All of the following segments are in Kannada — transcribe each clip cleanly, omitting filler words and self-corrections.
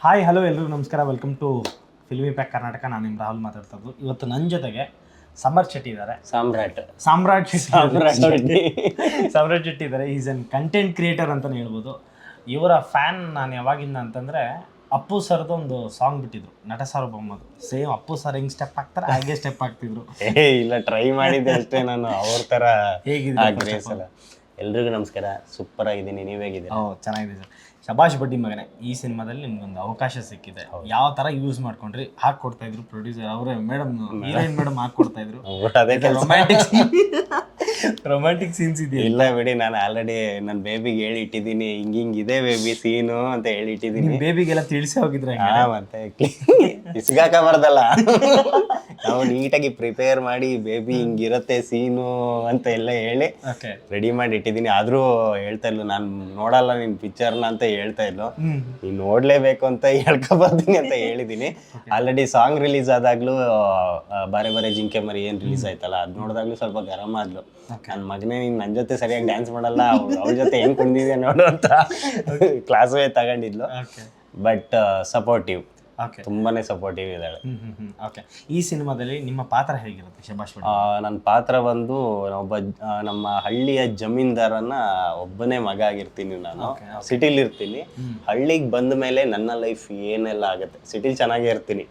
ಹಾಯ್ ಹಲೋ ಎಲ್ರಿಗೂ ನಮಸ್ಕಾರ. Welcome to Filmy Pack Karnataka. ನಾನು ನಿಮ್ಮ ರಾಹುಲ್ ಮಾತಾಡ್ತದ್ದು. ಇವತ್ತು ನನ್ನ ಜೊತೆಗೆ ಸಮರ್ ಶೆಟ್ಟಿ ಇದ್ದಾರೆ. ಸಾಮ್ರಾಟ್ ಶೆಟ್ಟಿ ಇದ್ದಾರೆ. ಈಸ್ ಎನ್ ಕಂಟೆಂಟ್ ಕ್ರಿಯೇಟರ್ ಅಂತಲೇ ಹೇಳ್ಬೋದು. ಇವರ ಫ್ಯಾನ್ ನಾನು ಯಾವಾಗಿಂದ ಅಂತಂದರೆ, ಅಪ್ಪು ಸರ್ದು ಒಂದು ಸಾಂಗ್ ಬಿಟ್ಟಿದ್ರು, ನಟ ಸಾರ್ವಭೌಮದು. ಸೇಮ್ ಅಪ್ಪು ಸರ್ ಹೆಂಗೆ ಸ್ಟೆಪ್ ಹಾಕ್ತಾರೆ ಹಾಗೆ ಸ್ಟೆಪ್ ಹಾಕ್ತಿದ್ರು. ಇಲ್ಲ, ಟ್ರೈ ಮಾಡಿದ್ದೆ ಅಷ್ಟೇ ನಾನು ಅವ್ರ ಥರ. ಹೇಗಿದೆ? ಎಲ್ರಿಗೂ ನಮಸ್ಕಾರ. ಸೂಪರ್ ಆಗಿದ್ದೀನಿ, ನೀವು ಹೇಗಿದ್ದೀರಾ? ಚೆನ್ನಾಗಿದೆ ಸರ್. ಶಬಾಷ್ ಬಡ್ಡಿ ಮಗನೇ, ಈ ಸಿನಿಮಾದಲ್ಲಿ ನಿಮ್ಗೊಂದು ಅವಕಾಶ ಸಿಕ್ಕಿದೆ. ಯಾವ ಥರ ಯೂಸ್ ಮಾಡ್ಕೊಂಡ್ರಿ? ಹಾಕ್ಕೊಡ್ತಾ ಇದ್ರು ಪ್ರೊಡ್ಯೂಸರ್ ಅವರೇ, ಮೇಡಮ್ ಹೀರೋಯಿನ್ ಮೇಡಮ್ ಹಾಕ್ಕೊಡ್ತಾ ಇದ್ರು. ರೊಮ್ಯಾಂಟಿಕ್ ಸೀನ್ಸ್ ಇದೆಯಾ? ಇಲ್ಲ ಬಿಡಿ, ನಾನು ಆಲ್ರೆಡಿ ನನ್ನ ಬೇಬಿಗೆ ಹೇಳಿ ಇಟ್ಟಿದ್ದೀನಿ, ಹಿಂಗಿದೆ ಬೇಬಿ ಸೀನು ಅಂತ ಹೇಳಿ ಇಟ್ಟಿದ್ದೀನಿ. ಬೇಬಿಗೆಲ್ಲ ತಿಳಿಸಿ ಹೋಗಿದ್ರೆ ಮತ್ತೆ ಇಸ್ಗಾಕಬಾರ್ದಲ್ಲ, ನಾವು ನೀಟಾಗಿ ಪ್ರಿಪೇರ್ ಮಾಡಿ ಬೇಬಿ ಹಿಂಗಿರತ್ತೆ ಸೀನು ಅಂತ ಎಲ್ಲ ಹೇಳಿ ರೆಡಿ ಮಾಡಿ ಇಟ್ಟಿದ್ದೀನಿ. ಆದ್ರೂ ಹೇಳ್ತಾ ಇದ್ಲು, ನಾನು ನೋಡಲ್ಲ ನಿನ್ ಪಿಕ್ಚರ್ನ ಅಂತ ಹೇಳ್ತಾ ಇದ್ಲು. ನೀನ್ ನೋಡ್ಲೇಬೇಕು ಅಂತ ಹೇಳ್ಕೊಬರ್ತೀನಿ ಅಂತ ಹೇಳಿದೀನಿ. ಆಲ್ರೆಡಿ ಸಾಂಗ್ ರಿಲೀಸ್ ಆದಾಗ್ಲೂ ಬಾರೆ ಬಾರೆ ಜಿಂಕೆ ಮರಿ ಏನ್ ರಿಲೀಸ್ ಆಯ್ತಲ್ಲ, ಅದ್ ನೋಡಿದಾಗ್ಲೂ ಸ್ವಲ್ಪ ಗರಂ ಆದ್ಲು. ನನ್ನ ಮಗನೇ ನೀನ್ ನನ್ ಜೊತೆ ಸರಿಯಾಗಿ ಡ್ಯಾನ್ಸ್ ಮಾಡಲ್ಲ, ಅವ್ಳ ಜೊತೆ ಹೆಂಗ್ ಕುಂದಿದ್ಯಾ ನೋಡು ಅಂತ ಕ್ಲಾಸೇ ತಗೊಂಡಿದ್ಲು. ಬಟ್ ಸಪೋರ್ಟಿವ್, ತುಂಬಾನೇ ಸಪೋರ್ಟಿವ್ ಇದ್ದಾಳೆ. ಓಕೆ, ಈ ಸಿನಿಮಾದಲ್ಲಿ ನಿಮ್ಮ ಪಾತ್ರ ಹೇಗಿರುತ್ತೆ ಶಬಾಷ್? ನನ್ನ ಪಾತ್ರ ಬಂದು ಒಬ್ಬ ನಮ್ಮ ಹಳ್ಳಿಯ ಜಮೀನ್ದಾರನ ಒಬ್ಬನೇ ಮಗ ಆಗಿರ್ತೀನಿ. ನಾನು ಸಿಟಿಲಿ ಇರ್ತೀನಿ. ಹಳ್ಳಿಗೆ ಬಂದ ಮೇಲೆ ನನ್ನ ಲೈಫ್ ಏನೆಲ್ಲ ಆಗುತ್ತೆ, ಸಿಟಿಲಿ ಚೆನ್ನಾಗೇ ಇರ್ತೀನಿ.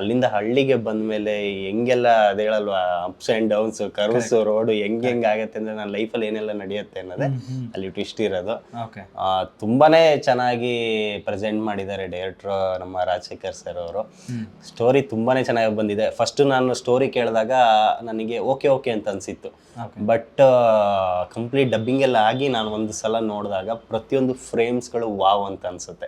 ಅಲ್ಲಿಂದ ಹಳ್ಳಿಗೆ ಬಂದ ಮೇಲೆ ಹೆಂಗೆಲ್ಲ ಅದೇ ಹೇಳಲ್ವಾ, ups and downs, curves, road ಹೆಂಗ್ ಆಗತ್ತೆ ಅಂದ್ರೆ ನನ್ನ ಲೈಫಲ್ಲಿ ಏನೆಲ್ಲ ನಡೆಯುತ್ತೆ ಅನ್ನೋದೇ ಅಲ್ಲಿ ಟ್ವಿಸ್ಟ್ ಇರೋದು. ತುಂಬಾನೇ ಚೆನ್ನಾಗಿ ಪ್ರೆಸೆಂಟ್ ಮಾಡಿದ್ದಾರೆ ಡೈರೆಕ್ಟರ್ ನಮ್ಮ ರಾಜಶೇಖರ್ ಸರ್ ಅವರು. ಸ್ಟೋರಿ ತುಂಬಾನೇ ಚೆನ್ನಾಗಿ ಬಂದಿದೆ. ಫಸ್ಟ್ ನಾನು ಸ್ಟೋರಿ ಕೇಳಿದಾಗ ನನಗೆ ಓಕೆ ಅಂತ ಅನ್ಸಿತ್ತು. ಬಟ್ ಕಂಪ್ಲೀಟ್ ಡಬ್ಬಿಂಗ್ ಎಲ್ಲ ಆಗಿ ನಾನು ಒಂದು ಸಲ ನೋಡಿದಾಗ ಪ್ರತಿಯೊಂದು ಫ್ರೇಮ್ಸ್ಗಳು ವಾವ್ ಅಂತ ಅನ್ಸುತ್ತೆ.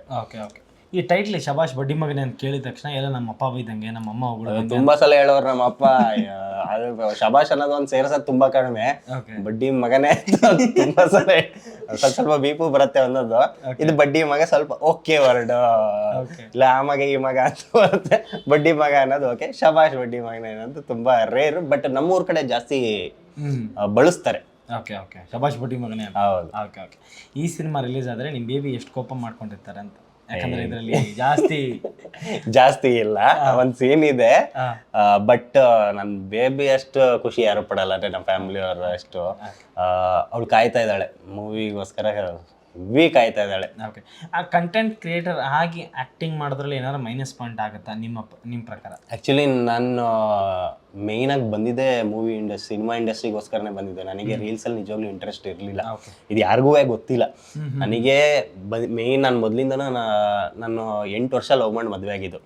ಈ ಟೈಟ್ಲ್ ಶಬಾಷ್ ಬಡ್ಡಿ ಮಗನೇ ಅಂತ ಕೇಳಿದ ತಕ್ಷಣ ಎಲ್ಲ ನಮ್ಮ ಅಪ್ಪ ಬೈದಂಗೆ, ನಮ್ಮ ಅಮ್ಮ ಹೋಗೋದು ತುಂಬಾ ಸಲ ಹೇಳೋರು ನಮ್ಮ ಅಪ್ಪ. ಶಬಾಷ್ ಅನ್ನೋದು ಒಂದು ಸೇರ್ಸೋದು ತುಂಬಾ ಕಡಿಮೆ, ಬಡ್ಡಿ ಮಗನೇ ತುಂಬಾ ಸಲ ಸ್ವಲ್ಪ ಬೀಪು ಬರುತ್ತೆ ಅನ್ನೋದು. ಇದು ಬಡ್ಡಿ ಮಗ ಸ್ವಲ್ಪ ಓಕೆ ವರ್ಡ್, ಇಲ್ಲ ಆ ಮಗ ಈ ಮಗ ಅಂತ ಬರುತ್ತೆ. ಬಡ್ಡಿ ಮಗ ಅನ್ನೋದು ಓಕೆ, ಶಬಾಷ್ ಬಡ್ಡಿ ಮಗನೇ ಅನ್ನೋದು ತುಂಬಾ ರೇರ್. ಬಟ್ ನಮ್ಮೂರ್ ಕಡೆ ಜಾಸ್ತಿ ಬಳಸ್ತಾರೆ. ಶಬಾಷ್ ಬಡ್ಡಿ ಮಗನೇ. ಹೌದು. ಈ ಸಿನಿಮಾ ರಿಲೀಸ್ ಆದ್ರೆ ನಿಮ್ ಬೇಬಿ ಎಷ್ಟು ಕೋಪ ಮಾಡ್ಕೊಂಡಿರ್ತಾರೆ ಅಂತ? ಯಾಕಂದ್ರೆ ಇದರಲ್ಲಿ ಜಾಸ್ತಿ ಇಲ್ಲ, ಒಂದ್ ಸೀನ್ ಇದೆ. ಬಟ್ ನನ್ ಬೇಬಿ ಅಷ್ಟು ಖುಷಿ ಯಾರು ಪಡಲ್ಲ, ಅಂದ್ರೆ ನಮ್ಮ ಫ್ಯಾಮಿಲಿ ಅವರು ಅಷ್ಟು. ಅವಳು ಕಾಯ್ತಾ ಇದ್ದಾಳೆ ಮೂವಿಗೋಸ್ಕರ, ಕಾಯ್ತಾ ಇದ್ದಾಳೆ. ಆ ಕಂಟೆಂಟ್ ಕ್ರಿಯೇಟರ್ ಆಗಿ ಆಕ್ಟಿಂಗ್ ಮಾಡೋದ್ರಲ್ಲಿ ಏನಾದ್ರು ಮೈನಸ್ ಪಾಯಿಂಟ್ ಆಗುತ್ತಾ ನಿಮ್ಮ ಪ್ರಕಾರ? ಆಕ್ಚುಲಿ ನಾನು ಮೇಯ್ನ್ ಆಗಿ ಬಂದಿದ್ದೆ ಮೂವಿ ಇಂಡಸ್ಟ್ರಿ, ಸಿನಿಮಾ ಇಂಡಸ್ಟ್ರಿಗೋಸ್ಕರನೇ ಬಂದಿದ್ದೆ. ನನಗೆ ರೀಲ್ಸ್ ಅಲ್ಲಿ ನಿಜವಾಗ್ಲೂ ಇಂಟ್ರೆಸ್ಟ್ ಇರಲಿಲ್ಲ. ಇದು ಯಾರಿಗೂ ಗೊತ್ತಿಲ್ಲ. ನನಗೆ ಮೇಯ್ನ್ ನಾನು ಮೊದಲಿಂದನೂ ನಾನು 8 ವರ್ಷ ಲವ್ ಮಾಡಿ ಮದುವೆ ಆಗಿದ್ದು.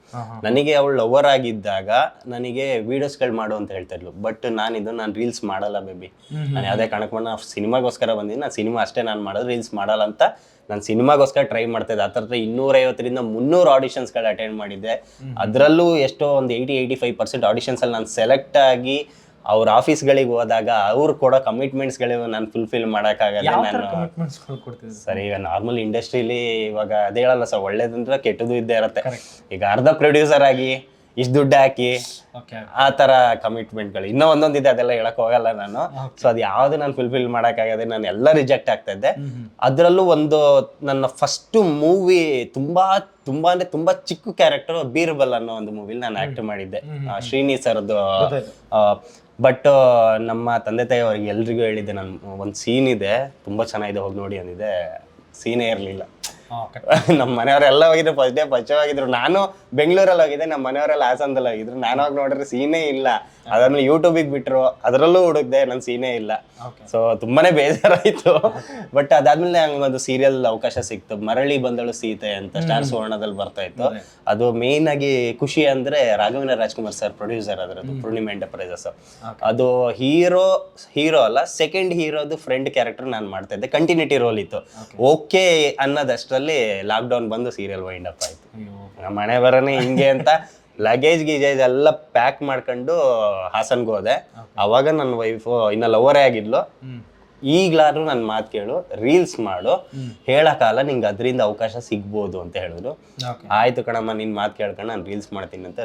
ನನಗೆ ಅವಳು ಲವರ್ ಆಗಿದ್ದಾಗ ನನಗೆ ವಿಡಿಯೋಸ್ಗಳು ಮಾಡು ಅಂತ ಹೇಳ್ತಾ ಇದ್ಲು. ಬಟ್ ನಾನು ರೀಲ್ಸ್ ಮಾಡಲ್ಲ ಬೇಬಿ, ನಾನು ಯಾವುದೇ ಕಾರಣಕ್ಕೆ ನಾನು ಸಿನಿಮಾಗೋಸ್ಕರ ಬಂದಿದ್ದೀನಿ. ನಾನು ಸಿನಿಮಾ ಅಷ್ಟೇ ನಾನು ಮಾಡೋದು, ರೀಲ್ಸ್ ಮಾಡಲ್ಲ ಅಂತ ನಾನು ಸಿನಿಮಾಗೋಸ್ಕರ ಟ್ರೈ ಮಾಡ್ತಾ ಇದ್ದೆ. ಆ ಥರದ 250ರಿಂದ 300 ಆಡಿಷನ್ಸ್ಗಳು ಅಟೆಂಡ್ ಮಾಡಿದ್ದೆ. ಅದರಲ್ಲೂ ಎಷ್ಟೋ ಒಂದು 80-85% ಆಡಿಷನ್ಸಲ್ಲಿ ನಾನು ಸೆಲೆಕ್ಟ್ ಆಗಿ ಅವ್ರ ಆಫೀಸ್ಗಳಿಗೆ ಹೋದಾಗ ಅವ್ರು ಕೊಡೋ ಕಮಿಟ್ಮೆಂಟ್ಸ್ಗಳು ನಾನು ಫುಲ್ಫಿಲ್ ಮಾಡೋಕ್ಕಾಗಲ್ಲ. ಸರಿ, ಈಗ ನಾರ್ಮಲ್ ಇಂಡಸ್ಟ್ರಿಲಿ ಇವಾಗ ಅದೇ ಹೇಳಲ್ಲ ಸರ್, ಒಳ್ಳೇದಂದ್ರೆ ಕೆಟ್ಟದ್ದು ಇದ್ದೇ ಇರುತ್ತೆ. ಈಗ ಅರ್ಧ ಪ್ರೊಡ್ಯೂಸರ್ ಆಗಿ ಇಷ್ಟು ದುಡ್ಡು ಹಾಕಿ ಆ ಥರ ಕಮಿಟ್ಮೆಂಟ್ಗಳು ಇನ್ನೂ ಒಂದೊಂದಿದೆ, ಅದೆಲ್ಲ ಹೇಳಕ್ ಹೋಗಲ್ಲ ನಾನು. ಸೊ ಅದು ಯಾವ್ದು ನಾನು ಫುಲ್ಫಿಲ್ ಮಾಡೋಕ್ಕಾಗದೆ ನಾನು ಎಲ್ಲ ರಿಜೆಕ್ಟ್ ಆಗ್ತಾ ಇದ್ದೆ. ಅದರಲ್ಲೂ ಒಂದು ನನ್ನ ಫಸ್ಟ್ ಮೂವಿ ತುಂಬಾ ಅಂದ್ರೆ ತುಂಬಾ ಚಿಕ್ಕ ಕ್ಯಾರೆಕ್ಟರ್, ಬೀರ್ಬಲ್ ಅನ್ನೋ ಒಂದು ಮೂವಿಲಿ ನಾನು ಆಕ್ಟ್ ಮಾಡಿದ್ದೆ, ಶ್ರೀನಿ ಸರ್ದು. ಬಟ್ ನಮ್ಮ ತಂದೆ ತಾಯಿ ಅವ್ರಿಗೆ ಎಲ್ರಿಗೂ ಹೇಳಿದ್ದೆ, ನಾನು ಒಂದು ಸೀನ್ ಇದೆ ತುಂಬಾ ಚೆನ್ನಾಗಿದೆ, ಹೋಗಿ ನೋಡಿ ಅಂದಿದ್ದೆ. ಸೀನೇ ಇರಲಿಲ್ಲ. ನಮ್ಮ ಮನೆಯವರೆಲ್ಲ ಹೋಗಿದ್ರು, ಫಸ್ಟ್ ಡೇ ಪರಿಚಯವಾಗಿದ್ರು. ನಾನು ಬೆಂಗಳೂರಲ್ಲಿ ಹೋಗಿದ್ದೆ, ನಮ್ಮ ಮನೆಯವರೆಲ್ಲ ಹಾಸನದಲ್ಲಿ ಹೋಗಿದ್ರು. ನಾನು ಹೋಗಿ ನೋಡಿದ್ರೆ ಸೀನೇ ಇಲ್ಲ. ಅದಾದ್ಮೇಲೆ ಯೂಟ್ಯೂಬಿಗೆ ಬಿಟ್ರು, ಅದರಲ್ಲೂ ಹುಡುಕ್ದೆ, ನನ್ನ ಸೀನೇ ಇಲ್ಲ. ಸೊ ತುಂಬಾನೇ ಬೇಜಾರಾಯ್ತು. ಬಟ್ ಅದಾದ್ಮೇಲೆ ನಂಗೆ ಒಂದು ಸೀರಿಯಲ್ ಅವಕಾಶ ಸಿಕ್ತು, ಮರಳಿ ಬಂದಳು ಸೀತೆ ಅಂತ, ಸ್ಟಾರ್ ಸುವರ್ಣದಲ್ಲಿ ಬರ್ತಾ ಇತ್ತು. ಅದು ಮೇನ್ ಆಗಿ ಖುಷಿ ಅಂದ್ರೆ ರಾಘವೇಂದ್ರ ರಾಜ್ಕುಮಾರ್ ಸರ್ ಪ್ರೊಡ್ಯೂಸರ್ ಅದರದ್ದು, ಪೂರ್ಣಿಮಾ ಎಂಟರ್ಪ್ರೈಸಸ್. ಅದು ಹೀರೋ ಅಲ್ಲ, ಸೆಕೆಂಡ್ ಹೀರೋದು ಫ್ರೆಂಡ್ ಕ್ಯಾರೆಕ್ಟರ್ ನಾನು ಮಾಡ್ತಾ ಇದ್ದೆ. ಕಂಟಿನ್ಯೂಟಿ ರೋಲ್ ಇತ್ತು. ಓಕೆ ಅನ್ನೋದಷ್ಟರಲ್ಲಿ ಲಾಕ್ಡೌನ್ ಬಂದು ಸೀರಿಯಲ್ ವೈಂಡ್ ಅಪ್ ಆಯ್ತು. ನಮ್ಮ ಮನೆ ಬರೋನೇ ಹಿಂಗೆ ಅಂತ ಲಗೇಜ್ ಗೀಜೇಜ್ ಎಲ್ಲ ಪ್ಯಾಕ್ ಮಾಡ್ಕೊಂಡು ಹಾಸನ್ಗೆ ಹೋದೆ. ಅವಾಗ ನನ್ನ ವೈಫು ಇನ್ನ ಲವರೇ ಆಗಿದ್ಲು. ಈಗ್ಲಾದ್ರೂ ನನ್ನ ಮಾತು ಕೇಳು, ರೀಲ್ಸ್ ಮಾಡು, ಹೇಳಕ್ಕಾಗಲ್ಲ ನಿಂಗೆ ಅದರಿಂದ ಅವಕಾಶ ಸಿಗ್ಬೋದು ಅಂತ ಹೇಳಿದ್ರು. ಆಯ್ತು ಕಣಮ್ಮ ನಿನ್ ಮಾತು ಕೇಳ್ಕೊಂಡು ನಾನು ರೀಲ್ಸ್ ಮಾಡ್ತೀನಿ ಅಂತ.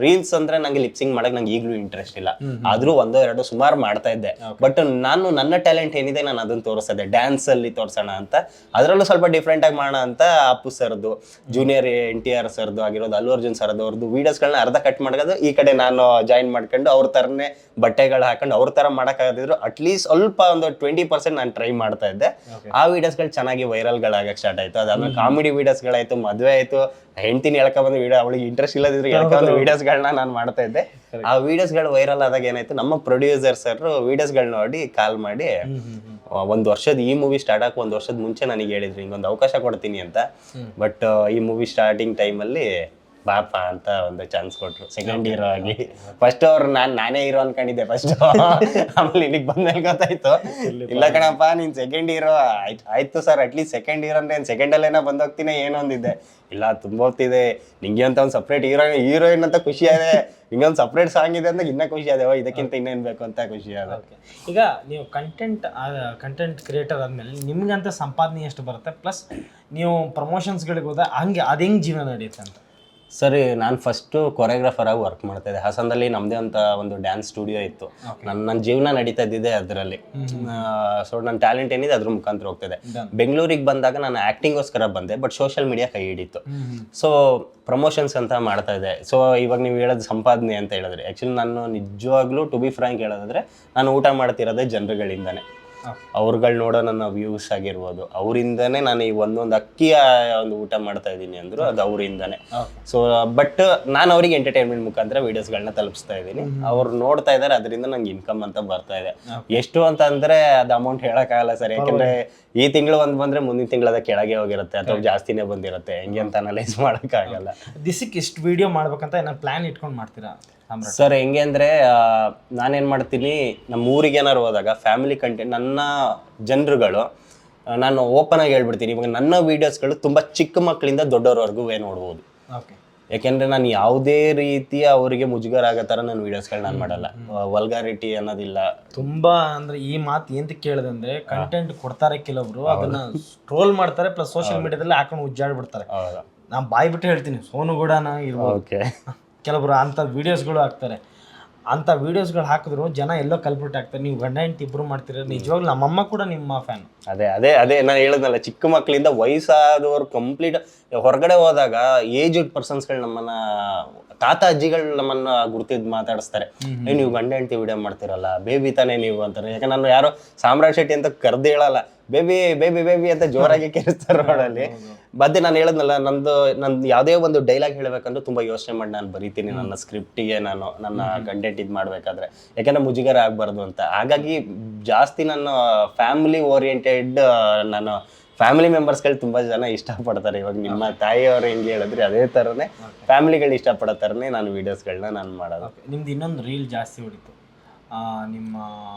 ರೀಲ್ಸ್ ಅಂದ್ರೆ ನಂಗೆ ಲಿಪ್ಸಿಂಗ್ ಮಾಡಕ್ ನಂಗೆ ಈಗಲೂ ಇಂಟ್ರೆಸ್ಟ್ ಇಲ್ಲ, ಆದ್ರೂ ಒಂದೋ ಎರಡೋ ಸುಮಾರು ಮಾಡ್ತಾ ಇದ್ದೆ. ಬಟ್ ನಾನು ನನ್ನ ಟ್ಯಾಲೆಂಟ್ ಏನಿದೆ ನಾನು ಅದನ್ನ ತೋರಿಸ್ತಾ ಇದ್ದೆ, ಡ್ಯಾನ್ಸ್ ಅಲ್ಲಿ ತೋರ್ಸೋಣ ಅಂತ. ಅದರಲ್ಲೂ ಸ್ವಲ್ಪ ಡಿಫ್ರೆಂಟ್ ಆಗಿ ಮಾಡೋಣ ಅಂತ ಅಪ್ಪು ಸರ್ದು, ಜೂನಿಯರ್ NTR ಸರ್ದು ಆಗಿರೋದು, ಅಲ್ಲು ಅರ್ಜುನ್ ಸರ್ದು ಅವ್ರದ್ದು ವಿಡಿಯೋಸ್ಗಳನ್ನ ಅರ್ಧ ಕಟ್ ಮಾಡೋದು, ಈ ಕಡೆ ನಾನು ಜಾಯಿನ್ ಮಾಡ್ಕೊಂಡು ಅವ್ರ ತರನೇ ಬಟ್ಟೆಗಳು ಹಾಕೊಂಡು ಅವ್ರ ತರ ಮಾಡಕ್ಕಾಗದಿದ್ರು ಅಟ್ಲೀಸ್ಟ್ ಸ್ವಲ್ಪ ಒಂದು 20% ನಾನು ಟ್ರೈ ಮಾಡ್ತಾ ಇದ್ದೆ. ಆ ವಿಡಿಯೋಸ್ಗಳು ಚೆನ್ನಾಗಿ ವೈರಲ್ಗಳಾಗಕ್ಕೆ ಸ್ಟಾರ್ಟ್ ಆಯ್ತು. ಅದಾದ್ಮೇಲೆ ಕಾಮಿಡಿ ವಿಡಿಯೋಸ್ಗಳಾಯ್ತು, ಮದುವೆ ಆಯ್ತು, ಹೆಂಡ್ತಿನ ಎಳ್ಕೊಂಡ್ಬಂದು ವಿಡಿಯೋ, ಅವಳಿಗೆ ಇಂಟ್ರೆಸ್ಟ್ ಇಲ್ಲದಿದ್ರು ಎಳ್ಕೊಂಡ್ಬಂದು ವಿಡಿಯೋಸ್ಗಳನ್ನ ನಾನು ಮಾಡ್ತಾ ಇದ್ದೆ. ಆ ವಿಡಿಯೋಸ್ಗಳು ವೈರಲ್ ಆದಾಗ ಏನಾಯ್ತು, ನಮ್ಮ ಪ್ರೊಡ್ಯೂಸರ್ ಸರ್ ವಿಡಿಯೋಸ್ಗಳು ನೋಡಿ ಕಾಲ್ ಮಾಡಿ ಒಂದು ವರ್ಷದ ಈ ಮೂವಿ ಸ್ಟಾರ್ಟ್ ಆಗಿ ಒಂದು ವರ್ಷದ ಮುಂಚೆ ನನಗೆ ಹೇಳಿದ್ರು ಹಿಂಗೊಂದು ಅವಕಾಶ ಕೊಡ್ತೀನಿ ಅಂತ. ಬಟ್ ಈ ಮೂವಿ ಸ್ಟಾರ್ಟಿಂಗ್ ಟೈಮಲ್ಲಿ ಪಾಪ ಅಂತ ಒಂದು ಚಾನ್ಸ್ ಕೊಟ್ರು ಸೆಕೆಂಡ್ ಹೀರೋ ಆಗಿ. ಫಸ್ಟ್ ಅವ್ರು ನಾನೇ ಹೀರೋ ಅನ್ಕೊಂಡಿದ್ದೆ ಫಸ್ಟ್, ಆಮೇಲೆ ಇಲ್ಲಿಗೆ ಬಂದ್ಮೇಲೆ ಗೊತ್ತಾಯ್ತು ಇಲ್ಲ ಕಣಪ್ಪ ನೀನ್ ಸೆಕೆಂಡ್ ಹೀರೋ. ಆಯ್ತು ಸರ್ ಅಟ್ಲೀಸ್ಟ್ ಸೆಕೆಂಡ್ ಹೀರೋ ಅಂದ್ರೆ ಸೆಕೆಂಡ್ ಅಲ್ಲೇನೋ ಬಂದೋಗ್ತೀನಿ ಏನೋ ಅಂದಿದ್ದೆ. ಇಲ್ಲ ತುಂಬ ಹೊತ್ತಿದೆ ನಿಂಗೆ ಅಂತ ಒಂದು ಸಪ್ರೇಟ್ ಹೀರೋಯಿನ್ ಅಂತ ಖುಷಿ ಇದೆ, ನಿಂಗೆ ಒಂದು ಸಪ್ರೇಟ್ ಸಾಂಗ್ ಇದೆ ಅಂತ ಇನ್ನೂ ಖುಷಿ ಅದೇ, ಇದಕ್ಕಿಂತ ಇನ್ನೇನು ಬೇಕು ಅಂತ ಖುಷಿ ಅದ. ಈಗ ನೀವು ಕಂಟೆಂಟ್ ಕ್ರಿಯೇಟರ್ ಆದಮೇಲೆ ನಿಮ್ಗಂತ ಸಂಪಾದನೆ ಎಷ್ಟು ಬರುತ್ತೆ, ಪ್ಲಸ್ ನೀವು ಪ್ರಮೋಷನ್ಸ್ಗಳಿಗೆ ಹೋದ ಹಂಗೆ ಅದು ಹೆಂಗೆ ಜೀವನ ನಡೆಯುತ್ತೆ ಅಂತ? ಸರಿ, ನಾನು ಫಸ್ಟು ಕೊರಿಯೋಗ್ರಾಫರ್ ಆಗಿ ವರ್ಕ್ ಮಾಡ್ತಾ ಇದ್ದೆ ಹಾಸನದಲ್ಲಿ. ನಮ್ಮದೇ ಅಂತ ಒಂದು ಡ್ಯಾನ್ಸ್ ಸ್ಟುಡಿಯೋ ಇತ್ತು. ನನ್ನ ಜೀವನ ನಡೀತಾ ಇದ್ದಿದೆ ಅದರಲ್ಲಿ. ಸೊ ನನ್ನ ಟ್ಯಾಲೆಂಟ್ ಏನಿದೆ ಅದ್ರ ಮುಖಾಂತರ ಹೋಗ್ತಿದೆ. ಬೆಂಗಳೂರಿಗೆ ಬಂದಾಗ ನಾನು ಆ್ಯಕ್ಟಿಂಗೋಸ್ಕರ ಬಂದೆ, ಬಟ್ ಸೋಷಿಯಲ್ ಮೀಡಿಯಾ ಕೈ ಹಿಡಿತು. ಸೊ ಪ್ರಮೋಷನ್ಸ್ ಅಂತ ಮಾಡ್ತಾ ಇದೆ. ಸೊ ಇವಾಗ ನೀವು ಹೇಳೋದು ಸಂಪಾದನೆ ಅಂತ ಹೇಳಿದ್ರೆ, ಆ್ಯಕ್ಚುಲಿ ನಾನು ನಿಜವಾಗ್ಲೂ ಟು ಬಿ ಫ್ರ್ಯಾಂಕ್ ಹೇಳೋದಾದ್ರೆ ನಾನು ಊಟ ಮಾಡ್ತಿರೋದೇ ಜನರುಗಳಿಂದನೇ. ಅವ್ರುಗಳು ನೋಡೋ ನನ್ನ ವ್ಯೂಸ್ ಆಗಿರ್ಬೋದು, ಅವರಿಂದನೇ ನಾನು ಈ ಒಂದೊಂದು ಅಕ್ಕಿಯ ಒಂದು ಊಟ ಮಾಡ್ತಾ ಇದ್ದೀನಿ ಅಂದ್ರು ಅದು ಅವರಿಂದಾನೆ. ಸೊ ಬಟ್ ನಾನು ಅವ್ರಿಗೆ ಎಂಟರ್ಟೈನ್ಮೆಂಟ್ ಮುಖಾಂತರ ವಿಡಿಯೋಸ್ಗಳನ್ನ ತಲುಪಿಸ್ತಾ ಇದ್ದೀನಿ. ಅವ್ರು ನೋಡ್ತಾ ಇದ್ದಾರೆ, ಅದರಿಂದ ನಂಗೆ ಇನ್ಕಮ್ ಅಂತ ಬರ್ತಾ ಇದೆ. ಎಷ್ಟು ಅಂತ ಅಂದ್ರೆ ಅದು ಅಮೌಂಟ್ ಹೇಳಕ್ಕಾಗಲ್ಲ ಸರ್, ಯಾಕಂದ್ರೆ ಈ ತಿಂಗಳು ಒಂದು ಬಂದ್ರೆ ಮುಂದಿನ ತಿಂಗಳು ಅದ ಕೆಳಗೆ ಹೋಗಿರುತ್ತೆ ಅಥವಾ ಜಾಸ್ತಿನೇ ಬಂದಿರುತ್ತೆ, ಹೆಂಗೆ ಅಂತ ಅನಲೈಸ್ ಮಾಡೋಕ್ಕಾಗಲ್ಲ. ದಿಸಕ್ಕೆ ಎಷ್ಟು ವಿಡಿಯೋ ಮಾಡ್ಬೇಕಂತ ಏನಾದ್ರು ಪ್ಲಾನ್ ಇಟ್ಕೊಂಡು ಮಾಡ್ತೀರಾ ಸರ್? ಹೆಂಗೆ ಅಂದರೆ ನಾನೇನು ಮಾಡ್ತೀನಿ, ನಮ್ಮ ಊರಿಗೆ ಏನಾರು ಹೋದಾಗ ಫ್ಯಾಮಿಲಿ ಕಂಟೆಂಟ್ ನನ್ನ ಜನರುಗಳು ನಾನು ಓಪನ್ ಆಗಿ ಹೇಳ್ಬಿಡ್ತೀನಿ. ಇವಾಗ ನನ್ನ ವೀಡಿಯೋಸ್ಗಳು ತುಂಬ ಚಿಕ್ಕ ಮಕ್ಕಳಿಂದ ದೊಡ್ಡವ್ರವರೆಗೂ ನೋಡ್ಬೋದು. ಯಾಕೆಂದರೆ ನಾನು ಯಾವುದೇ ರೀತಿಯ ಅವರಿಗೆ ಮುಜುಗರ ಆಗೋ ಥರ ನನ್ನ ವೀಡಿಯೋಸ್ಗಳು ನಾನು ಮಾಡಲ್ಲ, ವಲ್ಗಾರಿಟಿ ಅನ್ನೋದಿಲ್ಲ. ತುಂಬ ಅಂದರೆ ಈ ಮಾತು ಏನು ಕೇಳಿದೆ ಅಂದರೆ, ಕಂಟೆಂಟ್ ಕೊಡ್ತಾರೆ ಕೆಲವೊಬ್ರು, ಅದನ್ನ ಟ್ರೋಲ್ ಮಾಡ್ತಾರೆ, ಪ್ಲಸ್ ಸೋಷಿಯಲ್ ಮೀಡಿಯಾದಲ್ಲಿ ಹಾಕೊಂಡು ಉಜ್ಜಾಡ್ಬಿಡ್ತಾರೆ. ನಾನು ಬಾಯ್ ಬಿಟ್ಟು ಹೇಳ್ತೀನಿ, ಸೋನುಗೂಡನ ಇರ್ಬೋದು, ಕೆಲವರು ಅಂಥ ವೀಡಿಯೋಸ್ಗಳು ಹಾಕ್ತಾರೆ. ಅಂಥ ವೀಡಿಯೋಸ್ಗಳು ಹಾಕಿದ್ರು ಜನ ಎಲ್ಲೋ ಕಲ್ಪಿಟ್ ಆಗ್ತಾರೆ. ನೀವು ಗಂಡ ಹೆಂಡತಿ ಇಬ್ರು ಮಾಡ್ತೀರ, ನಿಜವಾಗ್ಲೂ ನಮ್ಮಮ್ಮ ಕೂಡ ನಿಮ್ಮ ಫ್ಯಾನ್. ಅದೇ ನಾನು ಹೇಳೋದಲ್ಲ, ಚಿಕ್ಕ ಮಕ್ಕಳಿಂದ ವಯಸ್ಸಾದವರು ಕಂಪ್ಲೀಟ್ ಹೊರಗಡೆ ಹೋದಾಗ ಏಜ್ಡ್ ಪರ್ಸನ್ಸ್ಗಳು ನಮ್ಮನ್ನ, ತಾತ ಅಜ್ಜಿಗಳು ನಮ್ಮನ್ನ ಗುರ್ತಿದ್ ಮಾತಾಡಿಸ್ತಾರೆ. ನೀವು ಗಂಡ ಹೆಂಡತಿ ವಿಡಿಯೋ ಮಾಡ್ತಿರಲ್ಲ, ಬೇಬಿ ತಾನೇ ನೀವು ಅಂತಾರೆ. ಯಾಕಂದ್ರೆ ನಾನು ಯಾರೋ ಸಾಮ್ರಾಟ್ ಶೆಟ್ಟಿ ಅಂತ ಕರೆದು ಹೇಳಲ್ಲ, ಬೇಬಿ ಬೇಬಿ ಬೇಬಿ ಅಂತ ಜೋರಾಗಿ ಕೇಳಿಸ್ತಾರೆ ರೋಡಲ್ಲಿ. ಮತ್ತೆ ನಾನು ಹೇಳದ್ನಲ್ಲ, ನಂದು ಯಾವುದೇ ಒಂದು ಡೈಲಾಗ್ ಹೇಳ್ಬೇಕಂದ್ರೆ ತುಂಬ ಯೋಚನೆ ಮಾಡಿ ನಾನು ಬರೀತೀನಿ ನನ್ನ ಸ್ಕ್ರಿಪ್ಟಿಗೆ, ನಾನು ನನ್ನ ಕಂಟೆಂಟ್ ಇದು ಮಾಡಬೇಕಾದ್ರೆ, ಯಾಕಂದ್ರೆ ಮುಜುಗರ ಆಗಬಾರ್ದು ಅಂತ. ಹಾಗಾಗಿ ಜಾಸ್ತಿ ನನ್ನ ಫ್ಯಾಮಿಲಿ ಓರಿಯೆಂಟೆಡ್, ನಾನು ಫ್ಯಾಮಿಲಿ ಮೆಂಬರ್ಸ್ಗಳು ತುಂಬ ಜನ ಇಷ್ಟಪಡ್ತಾರೆ. ಇವಾಗ ನಿಮ್ಮ ತಾಯಿಯವರು ಹೆಂಗೆ ಹೇಳಿದ್ರಿ ಅದೇ ಥರನೇ ಫ್ಯಾಮಿಲಿಗಳು ಇಷ್ಟಪಡೋ ಥರನೇ ನಾನು ವೀಡಿಯೋಸ್ಗಳನ್ನ ನಾನು ಮಾಡೋದು. ನಿಮ್ದು ಇನ್ನೊಂದು ರೀಲ್ ಜಾಸ್ತಿ ಹೊಡಿತು, ನಿಮ್ಮ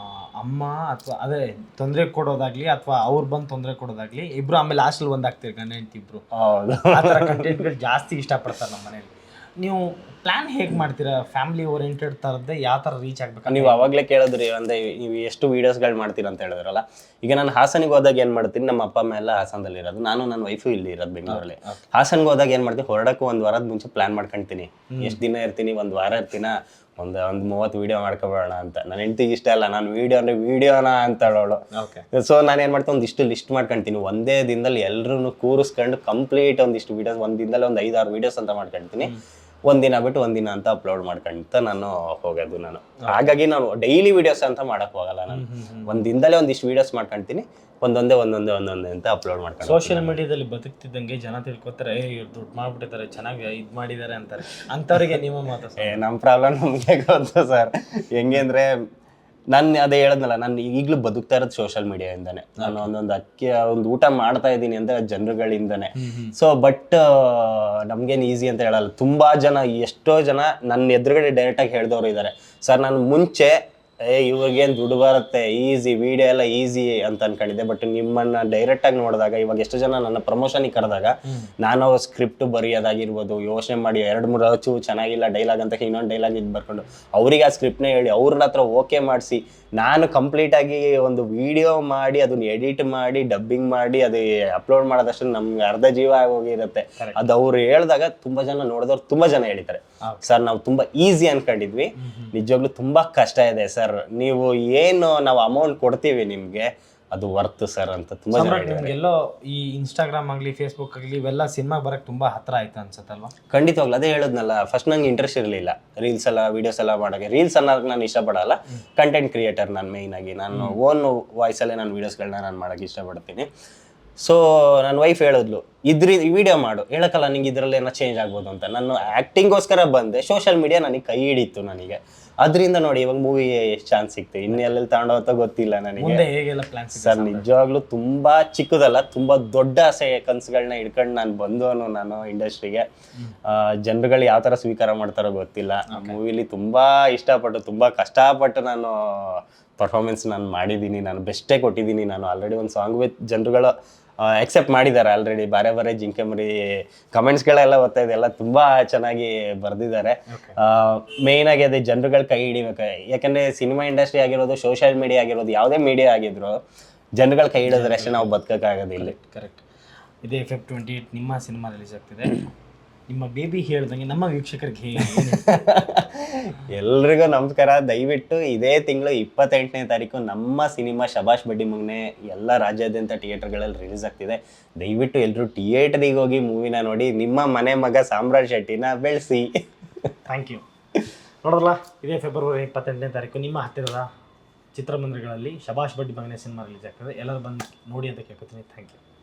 ಅಮ್ಮ ಅಥವಾ ಅದೇ ತೊಂದರೆ ಕೊಡೋದಾಗ್ಲಿ ಅಥವಾ ಅವ್ರು ಬಂದು ತೊಂದರೆ ಕೊಡೋದಾಗ್ಲಿ, ಇಬ್ರು ಆಮೇಲೆ ಲಾಸ್ಟಲ್ಲಿ ಒಂದಾಗ್ತೀರಿ ಗಂಡ ಹೆಂಡತಿ ಇಬ್ರು. ಆ ಥರ ಕಂಟೆಂಟ್ಗಳು ಜಾಸ್ತಿ ಇಷ್ಟಪಡ್ತಾರೆ ನಮ್ಮ ಮನೇಲಿ. ನೀವು ಪ್ಲಾನ್ ಹೇಗೆ ಮಾಡ್ತೀರಾ? ಫ್ಯಾಮಿಲಿ ಓರಿಯೆಂಟೆಡ್ ಥರದ್ದೇ ಯಾವ ಥರ ರೀಚ್ ಆಗ್ಬೇಕು? ನೀವು ಅವಾಗಲೇ ಕೇಳಿದ್ರಿ ಅಂದರೆ ನೀವು ಎಷ್ಟು ವೀಡಿಯೋಸ್ಗಳು ಮಾಡ್ತೀರ ಅಂತ ಹೇಳಿದ್ರಲ್ಲ. ಈಗ ನಾನು ಹಾಸನಿಗೆ ಹೋದಾಗ ಏನು ಮಾಡ್ತೀನಿ, ನಮ್ಮ ಅಪ್ಪ ಅಮ್ಮ ಎಲ್ಲ ಹಾಸನದಲ್ಲಿರೋದು, ನಾನು ನನ್ನ ವೈಫು ಇಲ್ಲಿ ಇರೋದು ಬೆಂಗಳೂರಲ್ಲಿ. ಹಾಸನ್ಗೆ ಹೋದಾಗ ಏನು ಮಾಡ್ತೀನಿ, ಹೊರಡಕ್ಕೂ ಒಂದು ವಾರದ ಮುಂಚೆ ಪ್ಲಾನ್ ಮಾಡ್ಕೊಳ್ತೀನಿ. ಎಷ್ಟು ದಿನ ಇರ್ತೀನಿ, ಒಂದು ವಾರ ಇರ್ತೀನ, ಒಂದು 30 ವೀಡಿಯೋ ಮಾಡ್ಕೊಬೋಣ ಅಂತ. ನನ್ನ ಹೆಂಡತಿಗೆ ಇಷ್ಟ ಅಲ್ಲ, ನಾನು ವೀಡಿಯೋ ಅಂದರೆ ವೀಡಿಯೋನ ಅಂತ ಹೇಳೋಳು. ಸೊ ನಾನು ಏನು ಮಾಡ್ತೀನಿ, ಒಂದಿಷ್ಟು ಲಿಸ್ಟ್ ಮಾಡ್ಕೊಳ್ತೀನಿ. ಒಂದೇ ದಿನದಲ್ಲಿ ಎಲ್ಲರೂ ಕೂರಿಸ್ಕೊಂಡು ಕಂಪ್ಲೀಟ್ ಒಂದಿಷ್ಟು ವೀಡಿಯೋಸ್, ಒಂದು ದಿನದಲ್ಲಿ ಒಂದು 5-6 ವೀಡಿಯೋಸ್ ಅಂತ ಮಾಡ್ಕೊಳ್ತೀನಿ. ಒಂದಿನ ಬಿಟ್ಟು ಒಂದಿನ ಅಂತ ಅಪ್ಲೋಡ್ ಮಾಡ್ಕೊಂತ ನಾನು ಹೋಗೋದು ನಾನು. ಹಾಗಾಗಿ ನಾನು ಡೈಲಿ ವೀಡಿಯೋಸ್ ಅಂತ ಮಾಡಕ್ ಹೋಗಲ್ಲ. ನಾನು ಒಂದ್ ದಿನದಲ್ಲೇ ಒಂದಿಷ್ಟು ವೀಡಿಯೋಸ್ ಮಾಡ್ಕೊಂತೀನಿ, ಒಂದೊಂದೇ ಅಂತ ಅಪ್ಲೋಡ್ ಮಾಡ್ಕೊಂಡು. ಸೋಷಿಯಲ್ ಮೀಡಿಯಾದಲ್ಲಿ ಬದುಕ್ತಿದ್ದಂಗೆ ಜನ ತಿಳ್ಕೊತಾರೆ, ಇವ್ರು ದುಡ್ಡು ಮಾಡ್ಬಿಟ್ಟಿದ್ದಾರೆ, ಚೆನ್ನಾಗಿ ಇದು ಮಾಡಿದ್ದಾರೆ ಅಂತಾರೆ. ಅಂಥವ್ರಿಗೆ ನಿಮ್ಮ ಮಾತು? ನಮ್ಮ ಪ್ರಾಬ್ಲಮ್ ನಮಗೆ ಗೊತ್ತು ಸರ್. ಹೆಂಗೆ ಅಂದರೆ, ನಾನು ಅದೇ ಹೇಳದ್ನಲ್ಲ, ನಾನು ಈಗಲೂ ಬದುಕ್ತಾ ಇರೋದು ಸೋಷಿಯಲ್ ಮೀಡಿಯಾಯಿಂದಾನೆ. ನಾನು ಒಂದು ಊಟ ಮಾಡ್ತಾ ಇದ್ದೀನಿ ಅಂದರೆ ಜನರುಗಳಿಂದಾನೆ. ಸೊ ಬಟ್ ನಮ್ಗೇನು ಈಸಿ ಅಂತ ಹೇಳಲ್ಲ. ತುಂಬಾ ಜನ, ಎಷ್ಟೋ ಜನ ನನ್ನ ಎದುರುಗಡೆ ಡೈರೆಕ್ಟಾಗಿ ಹೇಳ್ದವ್ರು ಇದ್ದಾರೆ. ಸರ್ ನಾನು ಮುಂಚೆ ಇವ್ರಿಗೇನು ದುಡ್ಡು ಬರುತ್ತೆ, ಈಸಿ ವಿಡಿಯೋ ಎಲ್ಲ ಈಸಿ ಅಂತ ಅನ್ಕೊಂಡಿದ್ದೆ. ಬಟ್ ನಿಮ್ಮನ್ನ ಡೈರೆಕ್ಟ್ ಆಗಿ ನೋಡಿದಾಗ, ಇವಾಗ ಎಷ್ಟು ಜನ ನನ್ನ ಪ್ರಮೋಷನಿಗೆ ಕರೆದಾಗ ನಾನು ಸ್ಕ್ರಿಪ್ಟ್ ಬರೆಯೋದಾಗಿರ್ಬೋದು, ಯೋಚನೆ ಮಾಡಿ 2-3 ಹಚ್ಚು ಚೆನ್ನಾಗಿಲ್ಲ ಡೈಲಾಗ್ ಅಂತ ಇನ್ನೊಂದು ಡೈಲಾಗ್ ಇದು ಬರ್ಕೊಂಡು ಅವ್ರಿಗೆ ಆ ಸ್ಕ್ರಿಪ್ಟ್ನ ಹೇಳಿ ಅವ್ರ ಹತ್ರ ಓಕೆ ಮಾಡಿಸಿ ನಾನು ಕಂಪ್ಲೀಟಾಗಿ ಒಂದು ವಿಡಿಯೋ ಮಾಡಿ ಅದನ್ನ ಎಡಿಟ್ ಮಾಡಿ ಡಬ್ಬಿಂಗ್ ಮಾಡಿ ಅದು ಅಪ್ಲೋಡ್ ಮಾಡೋದಷ್ಟು ನಮ್ಗೆ ಅರ್ಧ ಜೀವ ಆಗೋಗಿರುತ್ತೆ. ಅದು ಅವ್ರು ಹೇಳಿದಾಗ ತುಂಬಾ ಜನ ನೋಡಿದವ್ರು ತುಂಬಾ ಜನ ಹೇಳಿದ್ದಾರೆ, ಸರ್ ನಾವು ತುಂಬಾ ಈಸಿ ಅನ್ಕೊಂಡಿದ್ವಿ, ನಿಜವಾಗ್ಲೂ ತುಂಬಾ ಕಷ್ಟ ಇದೆ ಸರ್, ನೀವು ಏನು ನಾವು ಅಮೌಂಟ್ ಕೊಡ್ತೀವಿ ನಿಮ್ಗೆ ಅದು ವರ್ತ್ ಸರ್ ಅಂತ ತುಂಬಾ ಜನ ಹೇಳಿದ್ದಾರೆ. ನಿಮ್ಗೆಲ್ಲೋ ಈ ಇನ್ಸ್ಟಾಗ್ರಾಮ್ ಆಗಲಿ ಫೇಸ್ಬುಕ್ ಆಗಲಿ ಇವೆಲ್ಲ ಸಿನಿಮಾ ಬರಕ್ ತುಂಬಾ ಹತ್ರ ಆಯ್ತು ಅನ್ಸತ್ತಲ್ವಾ? ಖಂಡಿತವಾಗ್ಲು ಅದೇ ಹೇಳದ್ನಲ್ಲ, ಫಸ್ಟ್ ನಂಗೆ ಇಂಟ್ರೆಸ್ಟ್ ಇರಲಿಲ್ಲ ರೀಲ್ಸ್ ಎಲ್ಲ ವಿಡಿಯೋಸ್ ಎಲ್ಲ ಮಾಡೋಕ್ಕೆ. ರೀಲ್ಸ್ ಅನ್ನೋದಕ್ಕೆ ನಾನು ಇಷ್ಟಪಡಲ್ಲ, ಕಂಟೆಂಟ್ ಕ್ರಿಯೇಟರ್ ನಾನು ಮೇಯ್ನ್ ಆಗಿ. ನಾನು ಓನ್ ವಾಯ್ಸಲ್ಲೇ ನಾನು ವೀಡಿಯೋಸ್ಗಳನ್ನ ನಾನು ಮಾಡೋಕ್ಕೆ ಇಷ್ಟಪಡ್ತೀನಿ. ಸೊ ನನ್ನ ವೈಫ್ ಹೇಳಿದ್ಲು, ಈ ವಿಡಿಯೋ ಮಾಡು, ಹೇಳಕ್ಕಲ್ಲ ನಿಂಗೆ ಇದರಲ್ಲಿ ಏನೋ ಚೇಂಜ್ ಆಗ್ಬೋದು ಅಂತ. ನಾನು ಆ್ಯಕ್ಟಿಂಗೋಸ್ಕರ ಬಂದೆ, ಸೋಷಿಯಲ್ ಮೀಡಿಯಾ ನನಗೆ ಕೈ ಹಿಡಿತು ನನಗೆ. ಅದರಿಂದ ನೋಡಿ ಇವಾಗ ಮೂವಿ ಎಷ್ಟು ಚಾನ್ಸ್ ಸಿಕ್ತು, ಇನ್ನೆಲ್ಲೆಲ್ಲಿ ತಗೊಂಡೋಗ್ತಾ ಗೊತ್ತಿಲ್ಲ ನನಗೆ. ಸರ್ ನಿಜವಾಗ್ಲೂ ತುಂಬಾ ಚಿಕ್ಕದಲ್ಲ, ತುಂಬಾ ದೊಡ್ಡ ಆಸೆ ಕನಸುಗಳನ್ನ ಹಿಡ್ಕೊಂಡು ನಾನು ಬಂದವನು ನಾನು ಇಂಡಸ್ಟ್ರಿಗೆ. ಜನರುಗಳು ಯಾವ ಥರ ಸ್ವೀಕಾರ ಮಾಡ್ತಾರೋ ಗೊತ್ತಿಲ್ಲ. ಮೂವಿಲಿ ತುಂಬಾ ಇಷ್ಟಪಟ್ಟು ತುಂಬಾ ಕಷ್ಟಪಟ್ಟು ನಾನು ಪರ್ಫಾರ್ಮೆನ್ಸ್ ನಾನು ಮಾಡಿದ್ದೀನಿ, ನಾನು ಬೆಸ್ಟೇ ಕೊಟ್ಟಿದ್ದೀನಿ. ನಾನು ಆಲ್ರೆಡಿ ಒಂದು ಸಾಂಗ್ ವಿತ್ ಜನರುಗಳು ಎಕ್ಸೆಪ್ಟ್ ಮಾಡಿದ್ದಾರೆ ಆಲ್ರೆಡಿ. ಬಾರೆ ಜಿಂಕೆ ಮರಿ ಕಮೆಂಟ್ಸ್ಗಳೆಲ್ಲ ಓದ್ತಾ ಇದೆ, ಎಲ್ಲ ತುಂಬಾ ಚೆನ್ನಾಗಿ ಬರೆದಿದ್ದಾರೆ. ಮೇಯ್ನ್ ಆಗಿ ಅದೇ ಜನರುಗಳು ಕೈ ಹಿಡಿಬೇಕು. ಯಾಕಂದ್ರೆ ಸಿನಿಮಾ ಇಂಡಸ್ಟ್ರಿ ಆಗಿರೋದು, ಸೋಷಿಯಲ್ ಮೀಡಿಯಾ ಆಗಿರೋದು, ಯಾವುದೇ ಮೀಡಿಯಾ ಆಗಿದ್ರು ಜನಗಳ ಕೈ ಹಿಡಿದ್ರೆ ಅಷ್ಟೇ ನಾವು ಬದುಕೋಕ್ಕಾಗೋದು ಇಲ್ಲಿ. ಕರೆಕ್ಟ್. ಇದೇ Feb 28 ನಿಮ್ಮ ಸಿನಿಮಾ ರಿಲೀಸ್ ಆಗ್ತಿದೆ. ನಿಮ್ಮ ಬೇಬಿ ಹೇಳ್ದಂಗೆ ನಮ್ಮ ವೀಕ್ಷಕರಿಗೆ ಎಲ್ರಿಗೂ ನಮಸ್ಕಾರ. ದಯವಿಟ್ಟು ಇದೇ ತಿಂಗಳು 28ನೇ ತಾರೀಕು ನಮ್ಮ ಸಿನಿಮಾ ಶಬಾಷ್ ಬಡ್ಡಿ ಮಗನೆ ಎಲ್ಲ ರಾಜ್ಯಾದ್ಯಂತ ಥಿಯೇಟರ್ಗಳಲ್ಲಿ ರಿಲೀಸ್ ಆಗ್ತಿದೆ. ದಯವಿಟ್ಟು ಎಲ್ಲರೂ ಥಿಯೇಟರಿಗೆ ಹೋಗಿ ಮೂವಿನ ನೋಡಿ, ನಿಮ್ಮ ಮನೆ ಮಗ ಸಾಮ್ರಾಟ್ ಶೆಟ್ಟಿನ ಬೆಳೆಸಿ. Thank you. ನೋಡೋದಲ್ಲ, ಇದೇ ಫೆಬ್ರವರಿ 28ನೇ ತಾರೀಕು ನಿಮ್ಮ ಹತ್ತಿರದ ಚಿತ್ರಮಂದಿರಗಳಲ್ಲಿ ಶಬಾಷ್ ಬಡ್ಡಿ ಮಗನೆ ಸಿನಿಮಾ ರಿಲೀಸ್ ಆಗ್ತದೆ. ಎಲ್ಲರೂ ಬಂದು ನೋಡಿ ಅಂತ ಕೇಳ್ಕೊತೀನಿ. Thank you.